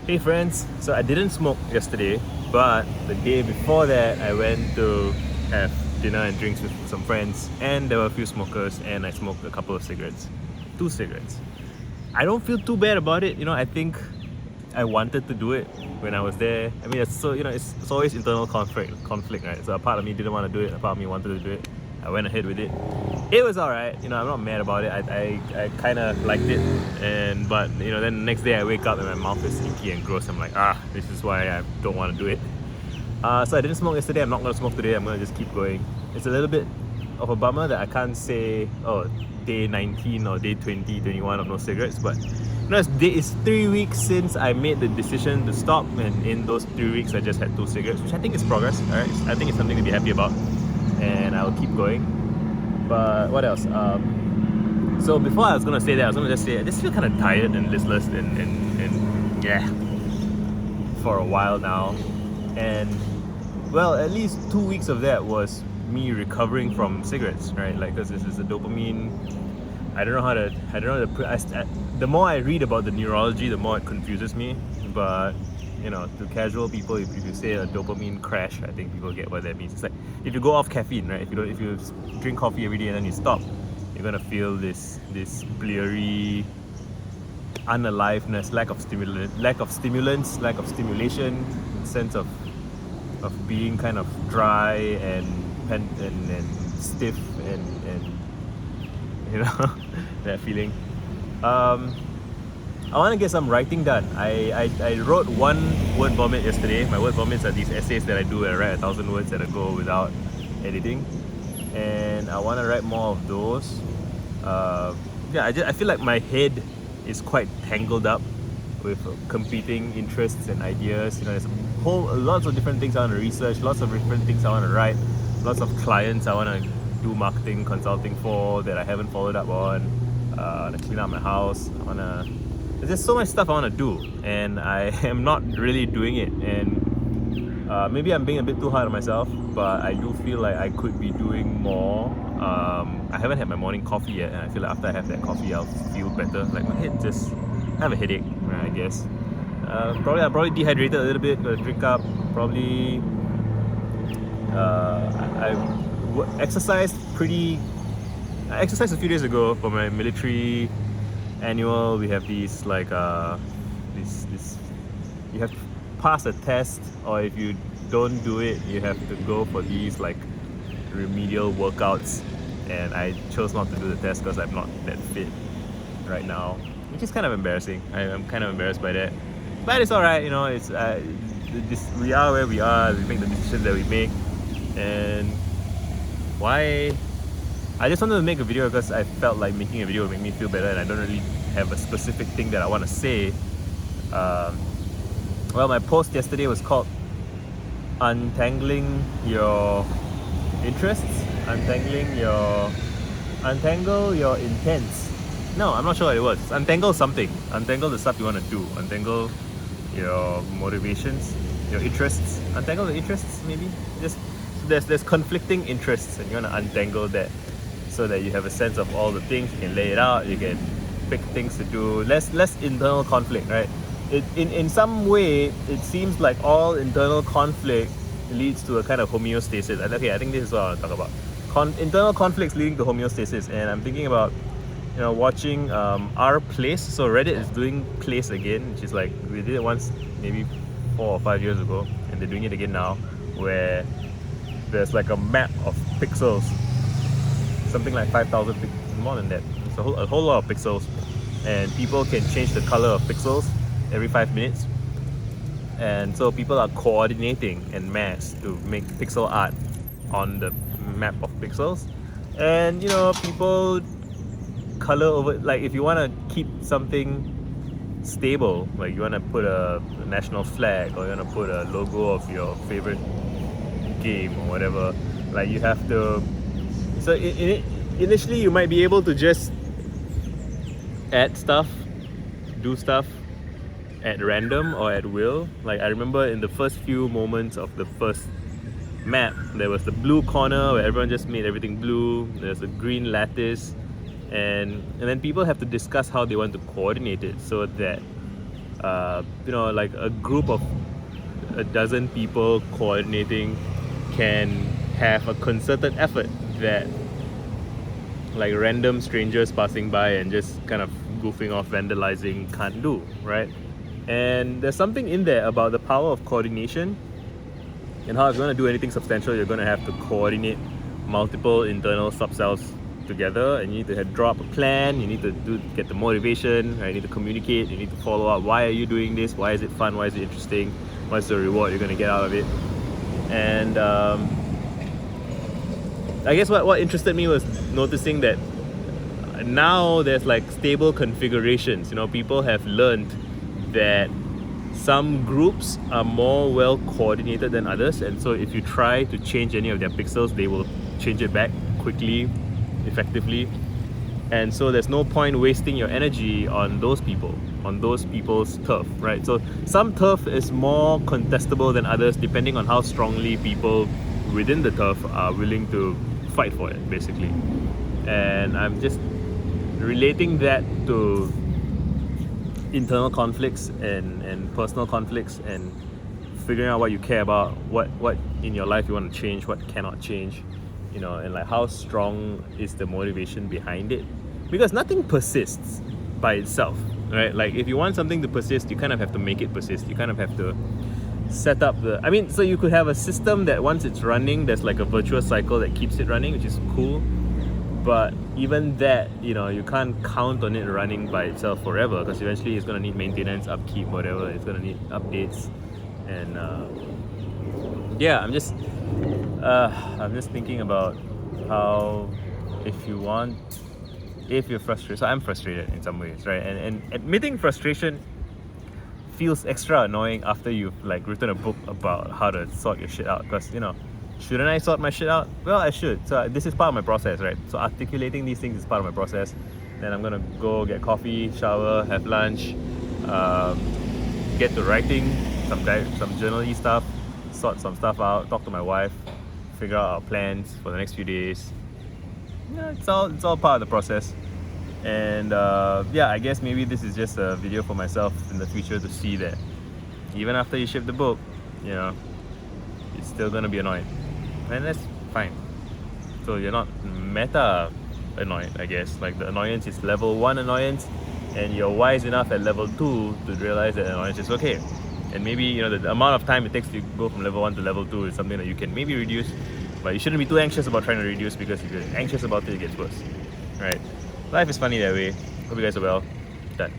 Hey friends, so I didn't smoke yesterday, but the day before that I went to have dinner and drinks with some friends, and there were a few smokers, and I smoked a couple of cigarettes. 2 cigarettes. I don't feel too bad about it, I think I wanted to do it when I was there. I mean, it's always internal conflict, right? So a part of me didn't want to do it, a part of me wanted to do it. I went ahead with it. It was alright, I'm not mad about it. I kind of liked it, but then the next day I wake up and my mouth is stinky and gross. I'm like, this is why I don't want to do it. So I didn't smoke yesterday. I'm not going to smoke today. I'm going to just keep going. It's a little bit of a bummer that I can't say, day 19 or day 20, 21 of no cigarettes, but it's 3 weeks since I made the decision to stop, and in those 3 weeks I just had 2 cigarettes, which I think is progress. Alright, I think it's something to be happy about, and I'll keep going. But what else? So before I was gonna say that, I was gonna just say I just feel kind of tired and listless and yeah, for a while now. And well, at least 2 weeks of that was me recovering from cigarettes, right? Like, because this is the dopamine. The more I read about the neurology, the more it confuses me. But to casual people, if you say a dopamine crash, I think people get what that means. It's like if you go off caffeine, right? If you drink coffee every day and then you stop, you're gonna feel this bleary unaliveness, lack of stimulants, lack of stimulation, sense of being kind of dry and stiff and that feeling. I want to get some writing done. I wrote one word vomit yesterday. My word vomits are these essays that I do where I write 1,000 words that I go without editing, and I want to write more of those. I feel like my head is quite tangled up with competing interests and ideas. There's lots of different things I want to research, lots of different things I want to write, lots of clients I want to do marketing consulting for that I haven't followed up on. I want to clean up my house. There's just so much stuff I want to do, and I am not really doing it. And maybe I'm being a bit too hard on myself, but I do feel like I could be doing more. I haven't had my morning coffee yet, and I feel like after I have that coffee, I'll feel better. Like my head just have a headache, I guess. I'm probably dehydrated a little bit. Gotta drink up. Probably. I exercised a few days ago for my military annual. We have these like you have to pass a test, or if you don't do it, you have to go for these like remedial workouts, and I chose not to do the test because I'm not that fit right now, which is kind of embarrassing. I'm kind of embarrassed by that, but it's alright. It's we are where we are. We make the decisions that we make, and why I just wanted to make a video because I felt like making a video would make me feel better, and I don't really have a specific thing that I want to say. Well, my post yesterday was called Untangling Your Interests, Untangle Your Intents. No, I'm not sure what it was. Untangle something. Untangle the stuff you want to do. Untangle your motivations, your interests. Untangle the interests, maybe? Just there's conflicting interests, and you want to untangle that so that you have a sense of all the things. You can lay it out, you can pick things to do, less internal conflict, right? In some way, it seems like all internal conflict leads to a kind of homeostasis. Okay, I think this is what I want to talk about. Internal conflicts leading to homeostasis, and I'm thinking about watching Our Place. So Reddit is doing Place again, which is like, we did it once maybe 4 or 5 years ago, and they're doing it again now, where there's like a map of pixels, something like 5,000 more than that. It's a whole lot of pixels, and people can change the color of pixels every 5 minutes, and so people are coordinating en masse to make pixel art on the map of pixels. And people color over, like if you want to keep something stable, like you want to put a national flag, or you want to put a logo of your favorite game or whatever, like you have to. So initially you might be able to just add stuff, do stuff at random or at will. Like I remember in the first few moments of the first map, there was the blue corner where everyone just made everything blue. There's a green lattice, and then people have to discuss how they want to coordinate it so that like a group of a dozen people coordinating can have a concerted effort that like random strangers passing by and just kind of goofing off, vandalizing can't do, right? And there's something in there about the power of coordination and how if you want to do anything substantial, you're going to have to coordinate multiple internal subcells together, and you need to draw up a plan. You need to get the motivation, right? You need to communicate, you need to follow up. Why are you doing this? Why is it fun? Why is it interesting? What's the reward you're going to get out of it? And I guess what interested me was noticing that now there's like stable configurations. People have learned that some groups are more well coordinated than others, and so if you try to change any of their pixels, they will change it back quickly, effectively. And so there's no point wasting your energy on those people's turf, right? So some turf is more contestable than others depending on how strongly people within the turf are willing to fight for it, basically. And I'm just relating that to internal conflicts and personal conflicts, and figuring out what you care about, what in your life you want to change, what cannot change, and like how strong is the motivation behind it. Because nothing persists by itself, right? Like if you want something to persist, you kind of have to make it persist. You kind of have to set up so you could have a system that once it's running, there's like a virtuous cycle that keeps it running, which is cool. But even that, you can't count on it running by itself forever, because eventually it's going to need maintenance, upkeep, whatever. It's going to need updates. And I'm just thinking about how if you're frustrated. So I'm frustrated in some ways, right? And admitting frustration feels extra annoying after you've like written a book about how to sort your shit out, because shouldn't I sort my shit out? Well, I should. So this is part of my process, right? So articulating these things is part of my process. Then I'm gonna go get coffee, shower, have lunch, get to writing some journal-y stuff, sort some stuff out, talk to my wife, figure out our plans for the next few days. It's all part of the process. And I guess maybe this is just a video for myself in the future to see that even after you ship the book, it's still gonna be annoying. And that's fine. So you're not meta annoyed, I guess. Like the annoyance is level 1 annoyance, and you're wise enough at level 2 to realize that annoyance is okay. And maybe the amount of time it takes to go from level 1 to level 2 is something that you can maybe reduce, but you shouldn't be too anxious about trying to reduce, because if you're anxious about it, it gets worse. Right? Life is funny that way. Hope you guys are well. Done.